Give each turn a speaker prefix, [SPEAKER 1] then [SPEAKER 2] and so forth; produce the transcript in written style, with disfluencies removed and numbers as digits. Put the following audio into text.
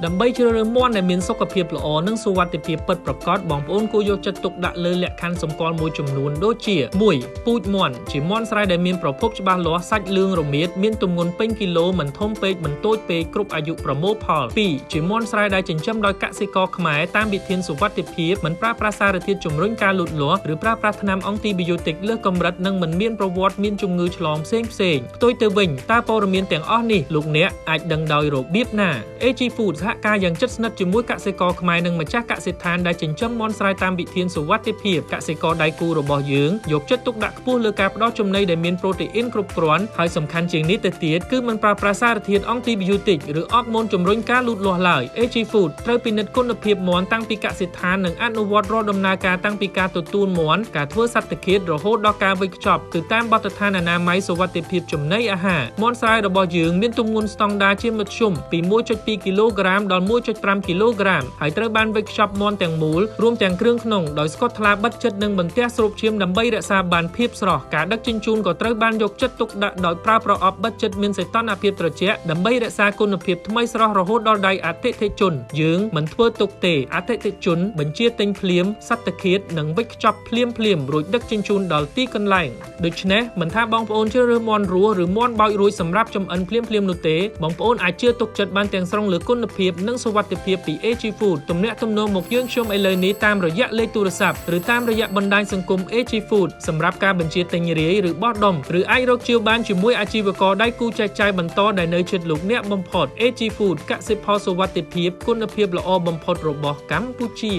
[SPEAKER 1] ដើម្បីជ្រើសរើសមាន់ដែលមានសុខភាពល្អនិងសុវត្ថិភាពពិតប្រាកដបងប្អូនគួរយកចិត្តទុកដាក់លើលក្ខខណ្ឌសម្គាល់មួយចំនួនដូចជា 1. ពូជមាន់ជាមាន់ស្រែដែលមានប្រភពច្បាស់លាស់សាច់លឿងរមៀតមានទម្ងន់ពេញគីឡូមិនធំពេកមិនតូចពេកគ្រប់អាយុប្រមូលផល 2. ជាមាន់ស្រែដែលចិញ្ចឹមដោយកសិករខ្មែរតាមវិធានសុវត្ថិភាពមិនប្រើប្រាស់សារធាតុជំរុញការលូតលាស់ឬប្រើប្រាស់ថ្នាំអង់ទីប៊ីយោទិកលើសកម្រិតនិងមិនមានប្រវត្តិមានជំងឺឆ្លងផ្សេងៗផ្ទុយទៅវិញតើព័ត៌មានទាំងអស់នេះលោកអ្នកអាចដឹងដោយរបៀបណា AG Food សហការយ៉ាងជិតស្និទ្ធជាមួយកសិករខ្មែរនិងម្ចាស់កសិដ្ឋានដែលចិញ្ចឹមមាន់ស្រែតាមវិធានសុវត្ថិភាពកសិករដៃគូរបស់យើងយកចិត្តទុកដាក់ខ្ពស់លើការផ្ដល់ចំណីដែលមានប្រូតេអ៊ីនគ្រប់គ្រាន់ហើយសំខាន់ជាងនេះទៅទៀតគឺមិនប្រើប្រាស់សារធាតុអង់ទីប៊ីយោទិកឬអរម៉ូនជំរុញការលូតលាស់ឡើយ AG Food ត្រូវពិនិត្យគុណភាពមាន់តាំងពីកសិដ្ឋាននិងអនុវត្តរាល់ដំណើរការតាំងពីការទទួលមាន់ការធ្វើសត្វឃាតរហូតដល់ការវេចខ្ចប់ទៅតាមបទដ្ឋានអនាម័យសុវត្ថិភាពចំណីអាហារមាន់ស្រែរបស់យើងមានទម្ងន់ស្តង់ដារជាមធ្យមពី 1.2 គីឡូក្រាមដល់ 1.5 គីឡូក្រាមហើយត្រូវបានវេចខ្ចប់មាន់ទាំងមូលរួមទាំងគ្រឿងក្នុងដោយស្កុតថ្លាបិទជិតនិងបន្ទះស្រូបឈាមដើម្បីរក្សាបានភាពស្រស់ការដឹកជញ្ជូនក៏ត្រូវបានយកចិត្តទុកដាក់ដោយប្រើប្រអប់បិទជិតមានសីតុណ្ហភាពត្រជាក់ដើម្បីរក្សាគុណភាពថ្មីស្រស់រហូតដល់ដៃអតិថិជនយើងមិនធ្វើទុកទេអតិថិជនបញ្ជាទិញភ្លាមសត្វឃាតនិងវេចខ្ចប់ភ្លាមរួចដឹកជញ្ជូនដល់ទីកន្លែងដូច្នេះមិនថាបងប្អូនជ្រើសរើសមាន់រស់ឬមាន់បោចរួចសម្រាប់ចម្អិនភ្លាមនោះទេបងប្អូនអាចជឿទុកចិត្តបានទាំងស្រុងលើគុណភាពនិងសុវត្ថិភាពពី AG Food ទំនាក់ទំនងមកយើងខ្ញុំឥឡូវនេះតាមរយៈលេខទូរស័ព្ទឬតាមរយៈបណ្ដាញសង្គម AG Food សម្រាប់ការបញ្ជាទិញរាយឬបោះដុំឬអាចរកជាវបានជាមួយអាជីវករដៃគូចែកចាយបន្តដែលនៅជិតលោកអ្នកបំផុត AG Food កសិផលសុវត្ថិភាពគុណភាពល្អបំផុតរបស់កម្ពុជា